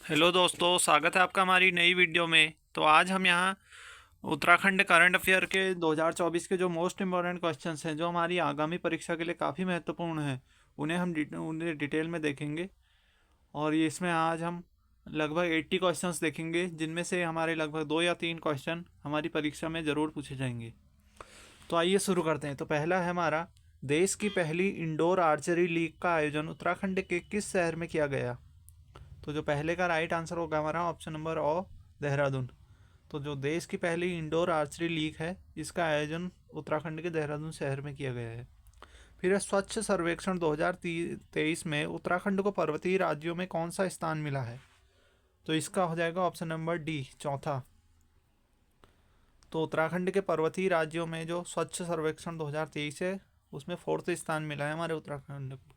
Hello दोस्तों, स्वागत है आपका हमारी नई वीडियो में। तो आज हम यहाँ उत्तराखंड करंट अफेयर के 2024 के जो मोस्ट इम्पोर्टेंट क्वेश्चंस हैं, जो हमारी आगामी परीक्षा के लिए काफ़ी महत्वपूर्ण हैं, उन्हें डिटेल में देखेंगे। और ये इसमें आज हम लगभग 80 क्वेश्चंस देखेंगे, जिनमें से हमारे लगभग 2 या 3 क्वेश्चन हमारी परीक्षा में ज़रूर पूछे जाएंगे। तो आइए शुरू करते हैं। तो पहला है हमारा, देश की पहली इंडोर आर्चरी लीग का आयोजन उत्तराखंड के किस शहर में किया गया? तो जो पहले का राइट आंसर होगा हमारा ऑप्शन नंबर ओ, देहरादून। तो जो देश की पहली इंडोर आर्चरी लीग है, इसका आयोजन उत्तराखंड के देहरादून शहर में किया गया है। फिर है, स्वच्छ सर्वेक्षण 2023 में उत्तराखंड को पर्वतीय राज्यों में कौन सा स्थान मिला है? तो इसका हो जाएगा ऑप्शन नंबर डी, चौथा। तो उत्तराखंड के पर्वतीय राज्यों में जो स्वच्छ सर्वेक्षण 2023 है, उसमें फोर्थ स्थान मिला है हमारे उत्तराखंड को।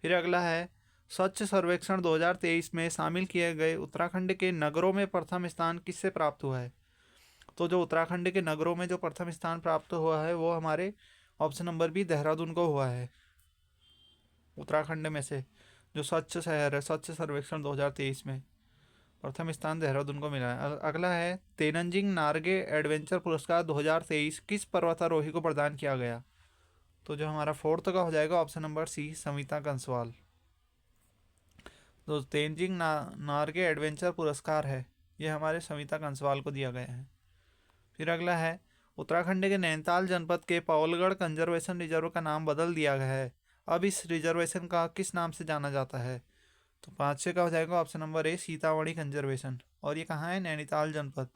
फिर अगला है, स्वच्छ सर्वेक्षण 2023 में शामिल किए गए उत्तराखंड के नगरों में प्रथम स्थान किससे प्राप्त हुआ है? तो जो उत्तराखंड के नगरों में जो प्रथम स्थान प्राप्त हुआ है, वो हमारे ऑप्शन नंबर बी, देहरादून को हुआ है। उत्तराखंड में से जो स्वच्छ शहर है, स्वच्छ सर्वेक्षण 2023 में प्रथम स्थान देहरादून को मिला है। अगला है, तेनजिंग नार्गे एडवेंचर पुरस्कार 2023 किस पर्वतारोही को प्रदान किया गया? तो जो हमारा फोर्थ का हो जाएगा option number C, Savita Kanswal. तो तेनजिंग नार्गे एडवेंचर पुरस्कार है, ये हमारे सविता कंसवाल को दिया गया है। फिर अगला है, उत्तराखंड के नैनीताल जनपद के पौलगढ़ कंजर्वेशन रिजर्व का नाम बदल दिया गया है। अब इस रिजर्वेशन का किस नाम से जाना जाता है? तो पाँचवें का हो जाएगा option number A, Sitamarhi conservation. और ये कहाँ है? नैनीताल जनपद।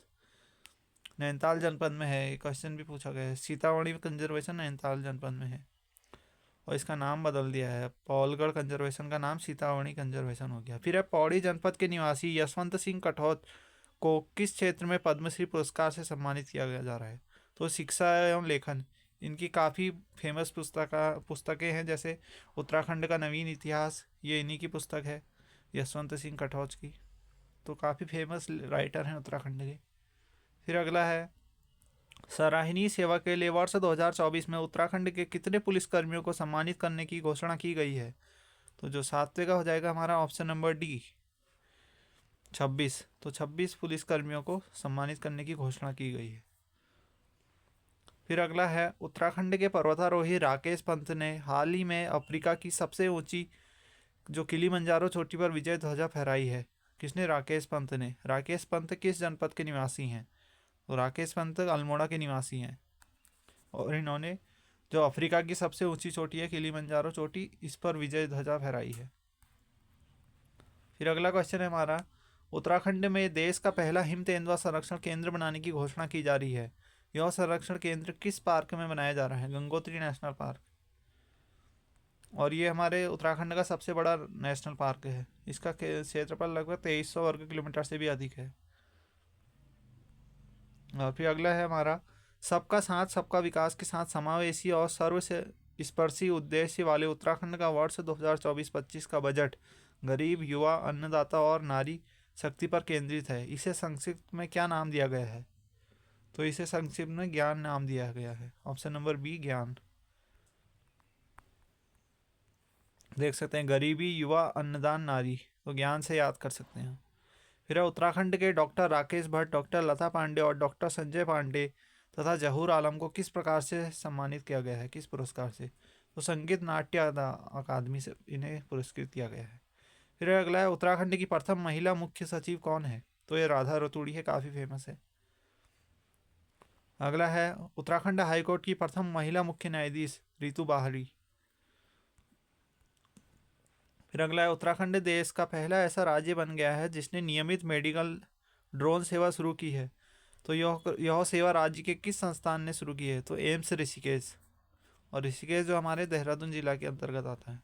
नैनीताल जनपद में है, ये क्वेश्चन भी पूछा गया है। सीतामढ़ी कंजर्वेशन नैनीताल जनपद में है, और इसका नाम बदल दिया है। पौलगढ़ कंजर्वेशन का नाम सीतामढ़ी कंजर्वेशन हो गया। फिर है, पौड़ी जनपद के निवासी यशवंत सिंह कठौत को किस क्षेत्र में पद्मश्री पुरस्कार से सम्मानित किया गया जा रहा है? तो शिक्षा एवं लेखन, इनकी काफ़ी फेमस पुस्तकें हैं, जैसे उत्तराखंड का नवीन इतिहास, ये इन्हीं की पुस्तक है, यशवंत सिंह कठौच की। तो काफ़ी फेमस राइटर हैं उत्तराखंड के। फिर अगला है, सराहनीय सेवा के लिए वर्ष 2024 में उत्तराखंड के कितने पुलिसकर्मियों को सम्मानित करने की घोषणा की गई है? तो जो सातवें का हो जाएगा हमारा ऑप्शन नंबर डी, 26। तो 26 पुलिसकर्मियों को सम्मानित करने की घोषणा की गई है। फिर अगला है, उत्तराखंड के पर्वतारोही राकेश पंत ने हाल ही में अफ्रीका की सबसे ऊंची जो किलीमंजारो चोटी पर विजय ध्वजा फहराई है। किसने? राकेश पंत ने। राकेश पंत किस जनपद के निवासी हैं? तो राकेश पंत अल्मोड़ा के निवासी हैं, और इन्होंने जो अफ्रीका की सबसे ऊंची चोटी है किलीमंजारो चोटी, इस पर विजय ध्वजा फहराई है। फिर अगला क्वेश्चन है हमारा, उत्तराखंड में देश का पहला हिम तेंदुआ संरक्षण केंद्र बनाने की घोषणा की जा रही है। यह संरक्षण केंद्र किस पार्क में बनाया जा रहा है? Gangotri national park. और ये हमारे उत्तराखंड का सबसे बड़ा नेशनल पार्क है। इसका क्षेत्रफल लगभग 2300 वर्ग किलोमीटर से भी अधिक है। और फिर अगला है हमारा, सबका साथ सबका विकास के साथ समावेशी और सर्व से स्पर्शी उद्देश्य वाले उत्तराखंड का वर्ष 2024-25 का बजट गरीब, युवा, अन्नदाता और नारी शक्ति पर केंद्रित है। इसे संक्षिप्त में क्या नाम दिया गया है? तो इसे संक्षिप्त में ज्ञान नाम दिया गया है। ऑप्शन नंबर बी, ज्ञान। देख सकते हैं, गरीबी, युवा, अन्नदान, नारी, तो ज्ञान से याद कर सकते हैं। फिर है, उत्तराखंड के डॉक्टर राकेश भट्ट, डॉक्टर लता पांडे और डॉक्टर संजय पांडे तथा जहूर आलम को किस प्रकार से सम्मानित किया गया है? किस पुरस्कार से? तो संगीत नाट्य अकादमी से इन्हें पुरस्कृत किया गया है। फिर अगला है, उत्तराखंड की प्रथम महिला मुख्य सचिव कौन है? तो ये राधा रतूड़ी है, काफ़ी फेमस है। अगला है, उत्तराखंड हाईकोर्ट की प्रथम महिला मुख्य न्यायाधीश रितु बाहरी। फिर अगला है, उत्तराखंड देश का पहला ऐसा राज्य बन गया है जिसने नियमित मेडिकल ड्रोन सेवा शुरू की है। तो यह सेवा राज्य के किस संस्थान ने शुरू की है? तो एम्स ऋषिकेश। और ऋषिकेश जो हमारे देहरादून जिला के अंतर्गत आता है,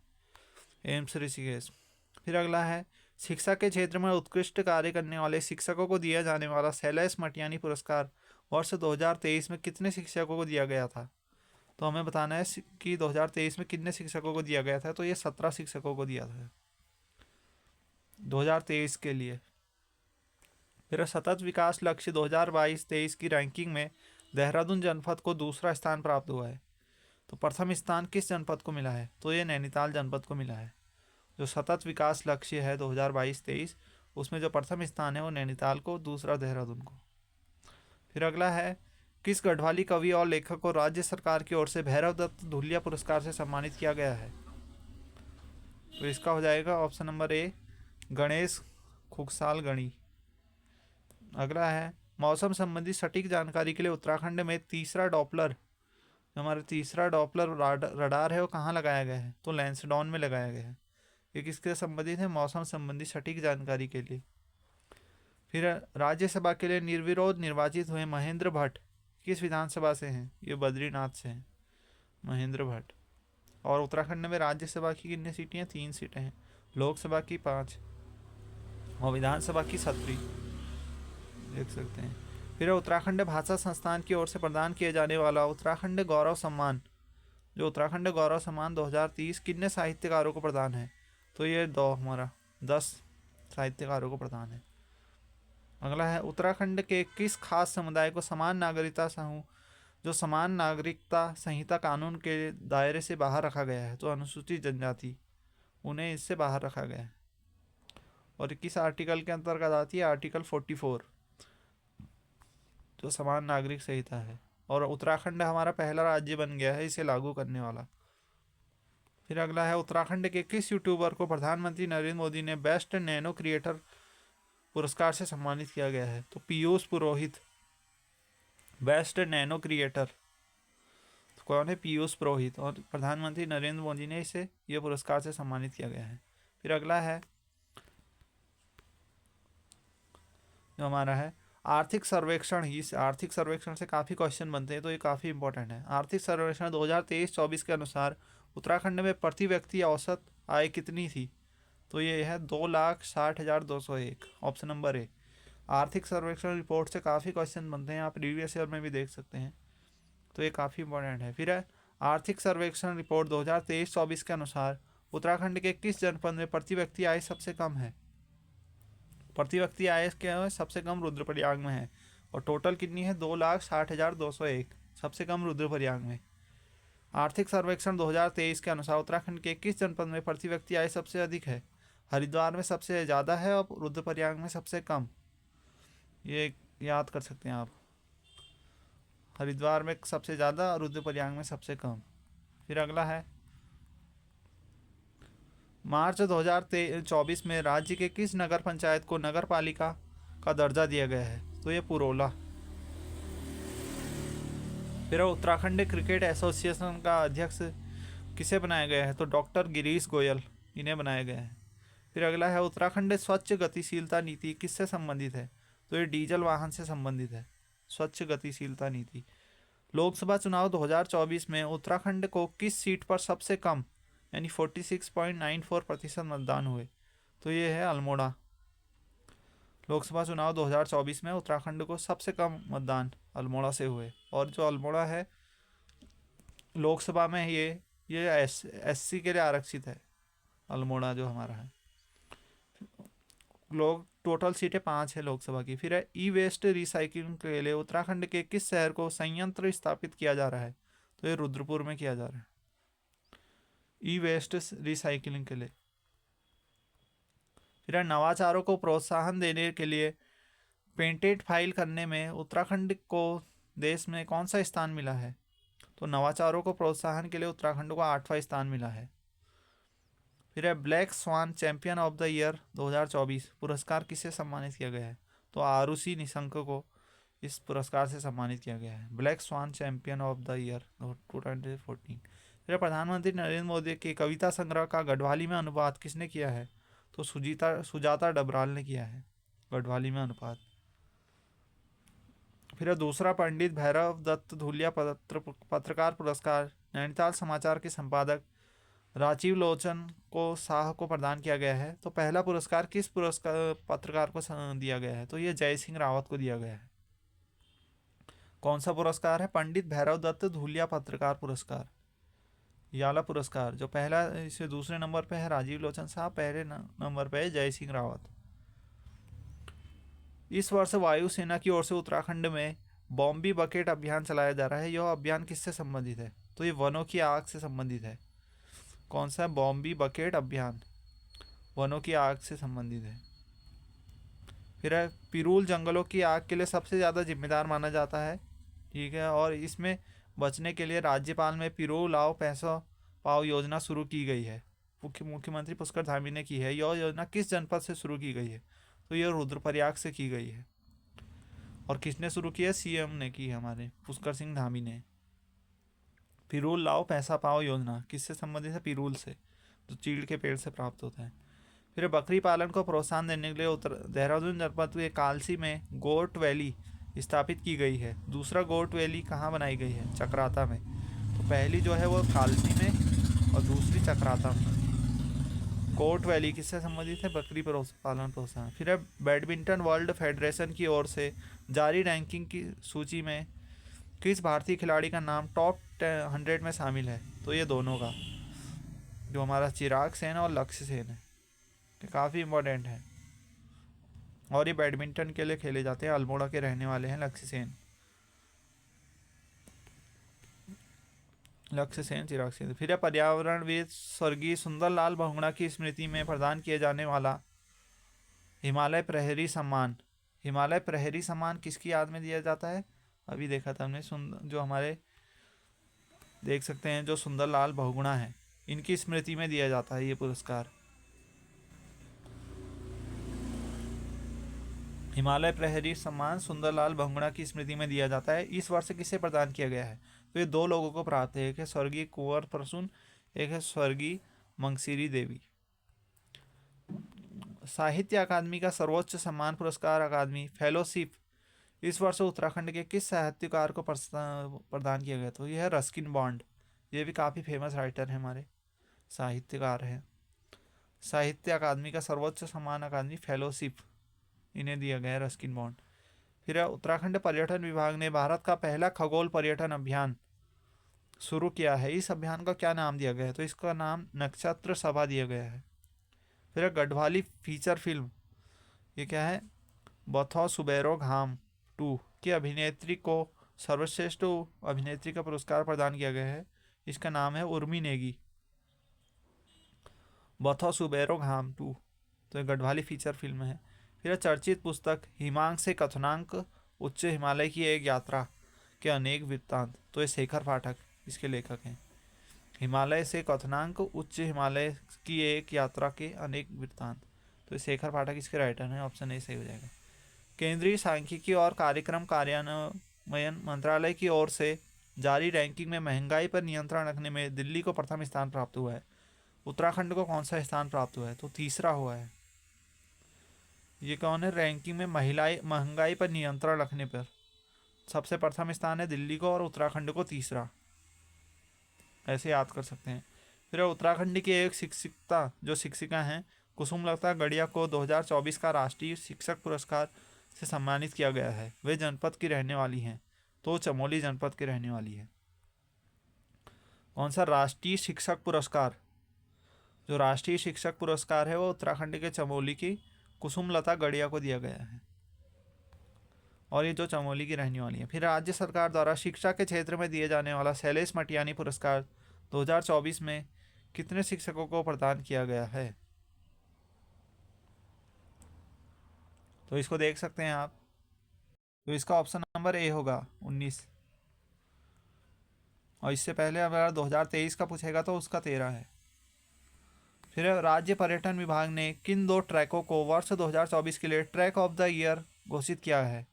एम्स ऋषिकेश। फिर अगला है, शिक्षा के क्षेत्र में उत्कृष्ट कार्य करने वाले शिक्षकों को दिया जाने वाला शैलेश मटियानी पुरस्कार वर्ष 2023 में कितने शिक्षकों को दिया गया था? तो हमें बताना है कि 2023 में कितने शिक्षकों को दिया गया था। तो ये 17 शिक्षकों को दिया था 2023 के लिए। फिर सतत विकास लक्ष्य 2022-23 की रैंकिंग में देहरादून जनपद को दूसरा स्थान प्राप्त हुआ है। तो प्रथम स्थान किस जनपद को मिला है? तो ये नैनीताल जनपद को मिला है। जो सतत विकास लक्ष्य है 2022-23, उसमें जो प्रथम स्थान है वो नैनीताल को, दूसरा देहरादून को। फिर अगला है, किस गढ़वाली कवि और लेखक को राज्य सरकार की ओर से भैरव दत्त धुलिया पुरस्कार से सम्मानित किया गया है? तो इसका हो जाएगा ऑप्शन नंबर ए, गणेश खुगसाल गणी। अगला है, मौसम संबंधी सटीक जानकारी के लिए उत्तराखंड में तीसरा डॉपलर, हमारा तीसरा डॉपलर रडार है वो कहाँ लगाया गया है? तो लैंसडाउन में लगाया गया है। ये किसके संबंधित है? मौसम संबंधी सटीक जानकारी के लिए। फिर राज्यसभा के लिए निर्विरोध निर्वाचित हुए महेंद्र भट्ट किस विधानसभा से हैं? ये बद्रीनाथ से हैं, महेंद्र भट्ट। और उत्तराखंड में राज्यसभा की कितनी सीटें हैं? 3 सीटें हैं, लोकसभा की 5 और विधानसभा की 17, देख सकते हैं। फिर उत्तराखंड भाषा संस्थान की ओर से प्रदान किए जाने वाला उत्तराखंड गौरव सम्मान, जो उत्तराखंड गौरव सम्मान 2030 कितने साहित्यकारों को प्रदान है? तो ये हमारा 10 साहित्यकारों को प्रदान है। अगला है, उत्तराखंड के किस खास समुदाय को समान नागरिकता समूह, जो समान नागरिकता संहिता कानून के दायरे से बाहर रखा गया है? तो अनुसूचित जनजाति, उन्हें इससे बाहर रखा गया है। और किस आर्टिकल के अंतर्गत आती है? आर्टिकल 44, जो समान नागरिक संहिता है। और उत्तराखंड हमारा पहला राज्य बन गया है इसे लागू करने वाला। फिर अगला है, उत्तराखंड के किस यूट्यूबर को प्रधानमंत्री नरेंद्र मोदी ने बेस्ट नैनो क्रिएटर पुरस्कार से सम्मानित किया गया है? तो पीयूष पुरोहित, बेस्ट नैनो क्रिएटर। तो कौन है? पीयूष पुरोहित। और प्रधानमंत्री नरेंद्र मोदी ने इसे ये पुरस्कार से सम्मानित किया गया है। फिर अगला है, जो हमारा है आर्थिक सर्वेक्षण, इस आर्थिक सर्वेक्षण से काफ़ी क्वेश्चन बनते हैं तो ये काफ़ी इंपॉर्टेंट है। आर्थिक सर्वेक्षण 2023-24 के अनुसार उत्तराखंड में प्रति व्यक्ति औसत आय कितनी थी? तो ये है 2,60,201, ऑप्शन नंबर ए। आर्थिक सर्वेक्षण रिपोर्ट से काफ़ी क्वेश्चन बनते हैं, आप प्रीवियस ईयर में भी देख सकते हैं, तो ये काफ़ी इंपॉर्टेंट है। फिर है, आर्थिक सर्वेक्षण रिपोर्ट 2023-24 के अनुसार उत्तराखंड के किस जनपद में प्रति व्यक्ति आय सबसे कम है? प्रति व्यक्ति आय क्या है? सबसे कम रुद्रप्रयाग में है। और टोटल कितनी है? 2,60,201, सबसे कम रुद्रप्रयाग में। आर्थिक सर्वेक्षण 2023 के अनुसार उत्तराखंड के किस जनपद में प्रति व्यक्ति आय सबसे अधिक है? हरिद्वार में सबसे ज़्यादा है और रुद्रप्रयाग में सबसे कम, ये याद कर सकते हैं आप। हरिद्वार में सबसे ज़्यादा और रुद्रप्रयाग में सबसे कम। फिर अगला है, मार्च 2024 में राज्य के किस नगर पंचायत को नगर पालिका का दर्जा दिया गया है? तो ये पुरोला। फिर उत्तराखंड क्रिकेट एसोसिएशन का अध्यक्ष किसे बनाया गया है? तो डॉक्टर गिरीश गोयल, इन्हें बनाया गया है। फिर अगला है, उत्तराखंड स्वच्छ गतिशीलता नीति किससे संबंधित है? तो ये डीजल वाहन से संबंधित है, स्वच्छ गतिशीलता नीति। लोकसभा चुनाव 2024 में उत्तराखंड को किस सीट पर सबसे कम यानी 46.94% मतदान हुए? तो ये है अल्मोड़ा। लोकसभा चुनाव 2024 में उत्तराखंड को सबसे कम मतदान अल्मोड़ा से हुए। और जो अल्मोड़ा है लोकसभा में ये एससी के लिए आरक्षित है, अल्मोड़ा जो हमारा है। लोग टोटल सीटें 5 है लोकसभा की। फिर है, ई वेस्ट रिसाइकिलिंग के लिए उत्तराखंड के किस शहर को संयंत्र स्थापित किया जा रहा है? तो ये रुद्रपुर में किया जा रहा है, ई वेस्ट रिसाइकिलिंग के लिए। फिर नवाचारों को प्रोत्साहन देने के लिए पेटेंट फाइल करने में उत्तराखंड को देश में कौन सा स्थान मिला है? तो नवाचारों को प्रोत्साहन के लिए उत्तराखंड को 8वां स्थान मिला है। फिर है, black swan champion of the year 2024 पुरस्कार किसे सम्मानित किया गया है? तो आरुषि निशंक को इस पुरस्कार से सम्मानित किया गया है, black swan champion of the year 2014। फिर प्रधानमंत्री नरेंद्र मोदी के कविता संग्रह का गढ़वाली में अनुवाद किसने किया है? तो सुजाता डबराल ने किया है गढ़वाली में अनुवाद। फिर दूसरा, पंडित भैरव दत्त धुलिया पत्रकार पुरस्कार नैनीताल समाचार के संपादक राजीव लोचन को शाह को प्रदान किया गया है। तो पहला पुरस्कार किस पत्रकार को दिया गया है? तो ये जय सिंह रावत को दिया गया है। कौन सा पुरस्कार है? पंडित भैरव दत्त धुलिया पत्रकार पुरस्कार, याला पुरस्कार। जो पहला, इसे दूसरे नंबर पे है राजीव लोचन साहब, पहले नंबर पे है जय सिंह रावत। इस वर्ष वायुसेना की ओर से उत्तराखंड में बॉम्बी बकेट अभियान चलाया जा रहा है, यह अभियान किससे संबंधित है? तो ये वनों की आग से संबंधित है। कौन सा? बॉम्बी बकेट अभियान वनों की आग से संबंधित है। फिर है पिरूल जंगलों की आग के लिए सबसे ज़्यादा जिम्मेदार माना जाता है। ठीक है, और इसमें बचने के लिए राज्यपाल में पिरूल आओ पैसा पाओ योजना शुरू की गई है। मुख्यमंत्री पुष्कर धामी ने की है। यह योजना किस जनपद से शुरू की गई है? तो यह रुद्रप्रयाग से की गई है। और किसने शुरू की है? सीएम ने की है, हमारे पुष्कर सिंह धामी ने। पिरूल लाओ पैसा पाओ योजना किससे संबंधित है? पिरूल से, जो चीड़ के पेड़ से प्राप्त होता है। फिर बकरी पालन को प्रोत्साहन देने के लिए उत्तर देहरादून जनपद के कालसी में गोट वैली स्थापित की गई है। दूसरा गोट वैली कहाँ बनाई गई है? चक्राता में। तो पहली जो है वो कालसी में और दूसरी चक्राता में। गोट वैली किससे संबंधित है? बकरी पालन प्रोत्साहन। फिर है बैडमिंटन वर्ल्ड फेडरेशन की ओर से जारी रैंकिंग की सूची में किस भारतीय खिलाड़ी का नाम टॉप 100 में शामिल है? तो ये दोनों का, जो हमारा चिराग सेन और लक्ष्य सेन है, काफ़ी इम्पोर्टेंट है। और ये बैडमिंटन के लिए खेले जाते हैं। अल्मोड़ा के रहने वाले हैं लक्ष्य सेन, चिराग सेन। फिर है पर्यावरणविद स्वर्गीय सुंदरलाल बहुगुणा की स्मृति में प्रदान किए जाने वाला हिमालय प्रहरी सम्मान। हिमालय प्रहरी सम्मान किसकी याद में दिया जाता है? अभी देखा था हमने, जो हमारे देख सकते हैं जो सुंदरलाल बहुगुणा है, इनकी स्मृति में दिया जाता है ये पुरस्कार। हिमालय प्रहरी सम्मान सुंदरलाल बहुगुणा की स्मृति में दिया जाता है। इस वर्ष किसे प्रदान किया गया है? तो ये दो लोगों को प्राप्त है। एक है स्वर्गीय कुंवर प्रसून, एक है स्वर्गीय मंगसिरी देवी। साहित्य अकादमी का सर्वोच्च सम्मान पुरस्कार अकादमी फेलोशिप इस वर्ष उत्तराखंड के किस साहित्यकार को प्रदान किया गया? तो यह है रस्किन बॉन्ड। ये भी काफ़ी फेमस राइटर है, हमारे साहित्यकार हैं। साहित्य अकादमी का सर्वोच्च सम्मान अकादमी फेलोशिप इन्हें दिया गया है, रस्किन बॉन्ड। फिर उत्तराखंड पर्यटन विभाग ने भारत का पहला खगोल पर्यटन अभियान शुरू किया है। इस अभियान का क्या नाम दिया गया है? तो इसका नाम नक्षत्र सभा दिया गया है। फिर गढ़वाली फीचर फिल्म, ये क्या है? बथौ सुबेरो घाम 2 की अभिनेत्री को सर्वश्रेष्ठ अभिनेत्री का पुरस्कार प्रदान किया गया है। इसका नाम है उर्मी नेगी। बथौ सुबेरो घाम 2 तो ये गढ़वाली फीचर फिल्म है। फिर चर्चित पुस्तक हिमांक से कथनांक उच्च हिमालय की एक यात्रा के अनेक वृत्तांत, तो ये शेखर पाठक इसके लेखक हैं। हिमालय से कथनांक उच्च हिमालय की एक यात्रा के अनेक वृत्तांत, तो शेखर पाठक इसके राइटर हैं। ऑप्शन ए सही हो जाएगा। केंद्रीय सांख्यिकी और कार्यक्रम कार्यान्वयन मंत्रालय की ओर से जारी रैंकिंग में महंगाई पर नियंत्रण रखने में दिल्ली को प्रथम स्थान प्राप्त हुआ है। उत्तराखंड को कौन सा स्थान प्राप्त हुआ है? तो तीसरा हुआ है। ये कौन है? रैंकिंग में महंगाई पर नियंत्रण रखने पर सबसे प्रथम स्थान है दिल्ली को और उत्तराखंड को तीसरा, ऐसे याद कर सकते हैं। फिर उत्तराखंड की एक शिक्षिका हैं कुसुमलता गढ़िया को 2024 का राष्ट्रीय शिक्षक पुरस्कार से सम्मानित किया गया है। वे जनपद की रहने वाली हैं, तो चमोली जनपद की रहने वाली है। कौन सा राष्ट्रीय शिक्षक पुरस्कार? जो राष्ट्रीय शिक्षक पुरस्कार है वो उत्तराखंड के चमोली की कुसुमलता गढ़िया को दिया गया है, और ये जो चमोली की रहने वाली है। फिर राज्य सरकार द्वारा शिक्षा के क्षेत्र में दिए जाने वाला शैलेश मटियानी पुरस्कार 2024 में कितने शिक्षकों को प्रदान किया गया है? तो इसको देख सकते हैं आप, तो इसका ऑप्शन नंबर ए होगा 19। और इससे पहले अगर 2023 का पूछेगा तो उसका 13 है। फिर राज्य पर्यटन विभाग ने किन दो ट्रैकों को वर्ष 2024 के लिए ट्रैक ऑफ द ईयर घोषित किया है?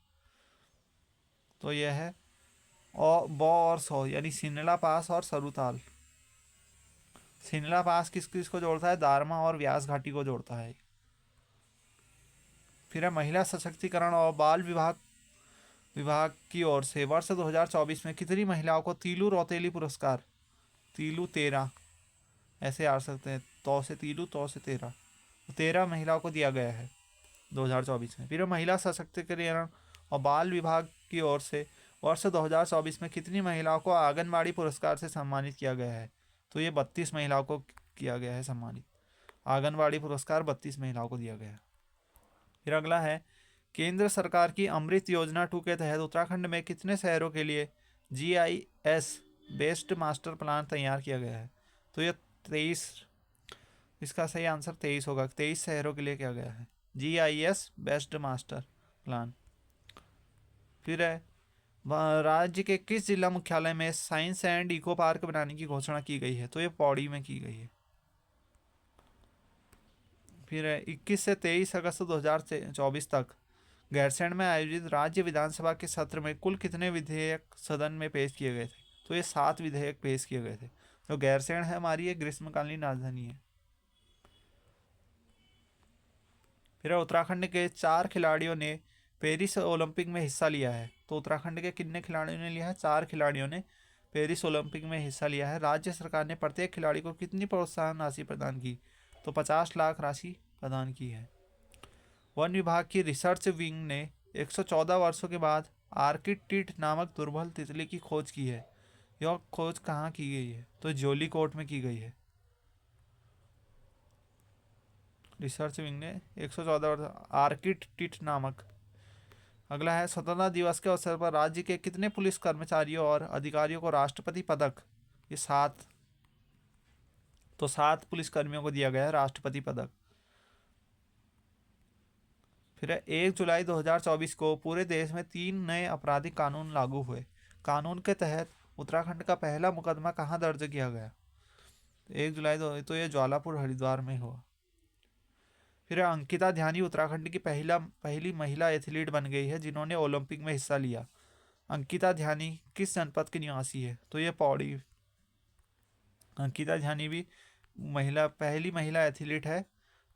तो यह है और सौ, यानी सिनला पास और सरुताल। सिनला पास किस किस को जोड़ता है? दारमा और व्यास घाटी को जोड़ता है। फिर है महिला सशक्तिकरण और बाल विभाग की ओर से वर्ष 2024 में कितनी महिलाओं को तीलू रौतेली पुरस्कार, तीलू 13 ऐसे आ सकते हैं, तो से तीलू तो से 13 महिलाओं को दिया गया है 2024 में। फिर महिला सशक्तिकरण और बाल विभाग की ओर से वर्ष 2024 में कितनी महिलाओं को आंगनबाड़ी पुरस्कार से सम्मानित किया गया है? तो ये 32 महिलाओं को किया गया है सम्मानित। आंगनबाड़ी पुरस्कार 32 महिलाओं को दिया गया है। फिर अगला है केंद्र सरकार की अमृत योजना 2 के तहत उत्तराखंड में कितने शहरों के लिए GIS बेस्ड मास्टर प्लान तैयार किया गया है? तो ये 23, इसका सही आंसर 23 होगा। 23 शहरों के लिए किया गया है। GIS best master plan. फिर है राज्य के किस जिला मुख्यालय में साइंस एंड इको पार्क बनाने की घोषणा की गई है? तो ये पौड़ी में की गई है। फिर है 21 से 23 अगस्त 2024 तक गैरसैंण में आयोजित राज्य विधानसभा के सत्र में कुल कितने विधेयक सदन में पेश किए गए थे? तो ये 7 विधेयक पेश किए गए थे। तो गैरसैंण है हमारी एक ग्रीष्मकालीन राजधानी है। फिर उत्तराखंड के 4 खिलाड़ियों ने पेरिस ओलंपिक में हिस्सा लिया है। तो उत्तराखंड के कितने खिलाड़ियों ने लिया है? 4 खिलाड़ियों ने पेरिस ओलंपिक में हिस्सा लिया है। राज्य सरकार ने प्रत्येक खिलाड़ी को कितनी प्रोत्साहन राशि प्रदान की? तो 50 लाख राशि प्रदान की है। वन विभाग की रिसर्च विंग ने 114 वर्षों के बाद आर्किटिड नामक दुर्लभ तितली की खोज की है। यह खोज कहाँ की गई है? तो जोलीकोट में की गई है। रिसर्च विंग ने 114 वर्ष आर्किटिड नामक। अगला है स्वतंत्रता दिवस के अवसर पर राज्य के कितने पुलिस कर्मचारियों और अधिकारियों को राष्ट्रपति पदक? ये 7। तो 7 पुलिस कर्मियों को दिया गया है राष्ट्रपति पदक। फिर 1 जुलाई 2024 को पूरे देश में 3 नए आपराधिक कानून लागू हुए। कानून के तहत उत्तराखंड का पहला मुकदमा कहाँ दर्ज किया गया? 1 जुलाई तो ये ज्वालापुर हरिद्वार में हुआ। फिर अंकिता ध्यानी उत्तराखंड की पहली महिला एथलीट बन गई है जिन्होंने ओलंपिक में हिस्सा लिया। अंकिता ध्यानी किस जनपद की निवासी है? तो ये पौड़ी। अंकिता ध्यानी भी पहली महिला एथलीट है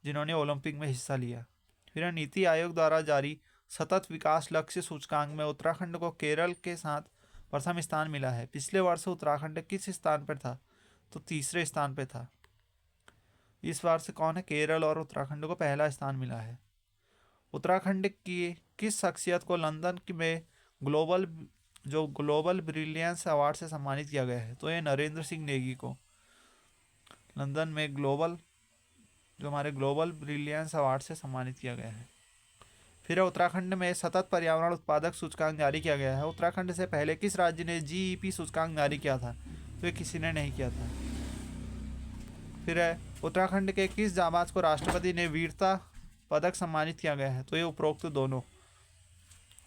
जिन्होंने ओलंपिक में हिस्सा लिया। फिर नीति आयोग द्वारा जारी सतत विकास लक्ष्य सूचकांक में उत्तराखंड को केरल के साथ प्रथम स्थान मिला है। पिछले वर्ष उत्तराखंड किस स्थान पर था? तो तीसरे स्थान पर था। इस वर्ष कौन है? केरल और उत्तराखंड को पहला स्थान मिला है। उत्तराखंड की किस शख्सियत को लंदन में ग्लोबल ब्रिलियंस अवार्ड से सम्मानित किया गया है? तो ये नरेंद्र सिंह नेगी को लंदन में हमारे ग्लोबल ब्रिलियंस अवार्ड से सम्मानित किया गया है। फिर उत्तराखंड में सतत पर्यावरण उत्पादक सूचकांक जारी किया गया है। उत्तराखंड से पहले किस राज्य ने GEP सूचकांक जारी किया था? तो ये किसी ने नहीं किया था। फिर उत्तराखंड के किस जाबाज को राष्ट्रपति ने वीरता पदक सम्मानित किया गया है? तो ये उपरोक्त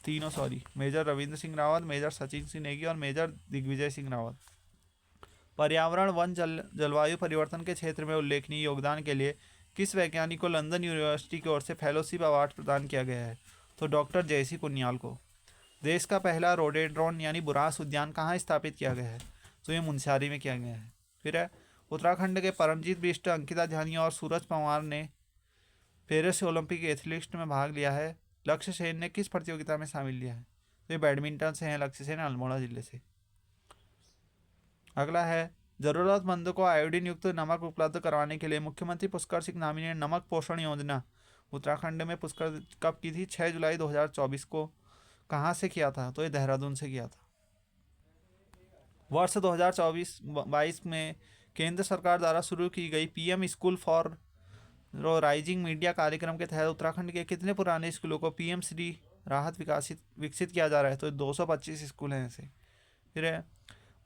तीनों मेजर रविंद्र सिंह रावत, मेजर सचिन सिंह नेगी और मेजर दिग्विजय सिंह रावत। पर्यावरण वन जलवायु परिवर्तन के क्षेत्र में उल्लेखनीय योगदान के लिए किस वैज्ञानिक को लंदन यूनिवर्सिटी की ओर से फेलोशिप अवार्ड प्रदान किया गया है? तो डॉक्टर जयसी कुनियाल को। देश का पहला रोडेड्रॉन यानी बुरांश उद्यान कहाँ स्थापित किया गया है? तो ये मुनस्यारी में किया गया है। फिर उत्तराखंड के परमजीत बिष्ट, अंकिता ध्यानी और सूरज पंवार ने पेरिस ओलंपिक एथलीट में भाग लिया है। लक्ष्य सेन ने किस प्रतियोगिता में शामिल लिया है? तो ये बैडमिंटन से हैं लक्ष्य सेन, अल्मोड़ा जिले से। अगला है जरूरतमंदों को आयोडीन युक्त नमक उपलब्ध करवाने के लिए मुख्यमंत्री पुष्कर सिंह धामी ने नमक पोषण योजना उत्तराखंड में पुष्कर कब की थी? 6 जुलाई 2024 को। कहाँ से किया था? तो ये देहरादून से किया था। वर्ष 2024-22 में केंद्र सरकार द्वारा शुरू की गई PM school for rising media कार्यक्रम के तहत उत्तराखंड के कितने पुराने स्कूलों को PM श्री राहत विकसित किया जा रहा है? तो 225 स्कूल हैं ऐसे। फिर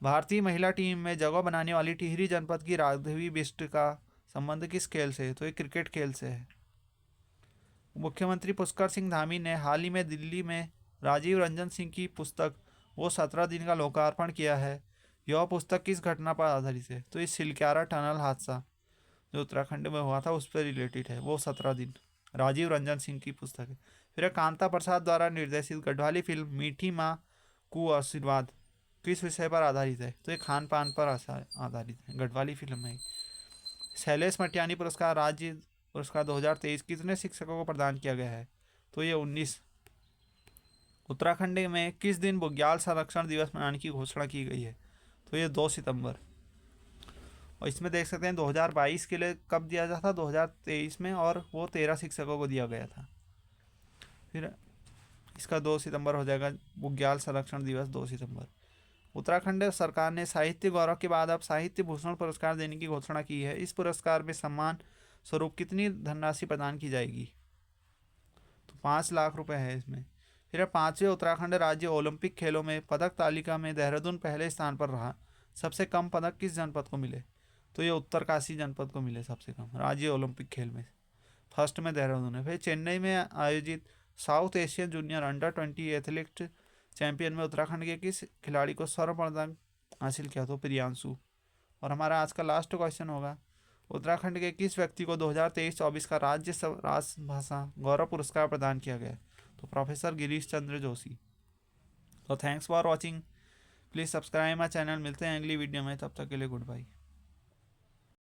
भारतीय महिला टीम में जगह बनाने वाली टिहरी जनपद की राघवी बिष्ट का संबंध किस खेल से है? तो ये क्रिकेट खेल से है। मुख्यमंत्री पुष्कर सिंह धामी ने हाल ही में दिल्ली में राजीव रंजन सिंह की पुस्तक वो 17 दिन का लोकार्पण किया है। यह पुस्तक किस घटना पर आधारित है? तो ये सिलक्यारा टनल हादसा जो उत्तराखंड में हुआ था उस पर रिलेटेड है। वो 17 दिन राजीव रंजन सिंह की पुस्तक है। फिर कांता प्रसाद द्वारा निर्देशित गढ़वाली फिल्म मीठी माँ को आशीर्वाद किस विषय पर आधारित है? तो ये खान पान पर आधारित है, गढ़वाली फिल्म है। शैलेश मटियानी पुरस्कार राज्य पुरस्कार 2023 कितने शिक्षकों को प्रदान किया गया है? तो ये 19। उत्तराखंड में किस दिन बुग्याल संरक्षण दिवस मनाने की घोषणा की गई है? तो ये 2 सितंबर। और इसमें देख सकते हैं 2022 के लिए कब दिया जाता था? 2023 में, और वो 13 शिक्षकों को दिया गया था। फिर इसका 2 सितंबर हो जाएगा, बुग्याल संरक्षण दिवस 2 सितंबर। उत्तराखंड सरकार ने साहित्य गौरव के बाद अब साहित्य भूषण पुरस्कार देने की घोषणा की है। इस पुरस्कार में सम्मान स्वरूप कितनी धनराशि प्रदान की जाएगी? तो 5 लाख रुपए है इसमें। फिर 5वें उत्तराखंड राज्य ओलंपिक खेलों में पदक तालिका में देहरादून पहले स्थान पर रहा। सबसे कम पदक किस जनपद को मिले? तो ये उत्तरकाशी जनपद को मिले सबसे कम राज्य ओलंपिक खेल में। फर्स्ट में देहरादून है। फिर चेन्नई में आयोजित south Asian junior under 20 athletics champion में उत्तराखंड के किस खिलाड़ी को स्वर्ण पदक हासिल किया? तो प्रियांशु। और हमारा आज का लास्ट क्वेश्चन होगा, उत्तराखंड के किस व्यक्ति को 2023-24 का राजभाषा गौरव पुरस्कार प्रदान किया गया? तो प्रोफेसर गिरीश चंद्र जोशी। तो thanks for watching, please subscribe my channel. मिलते हैं अगली वीडियो में, तब तक के लिए गुड बाय।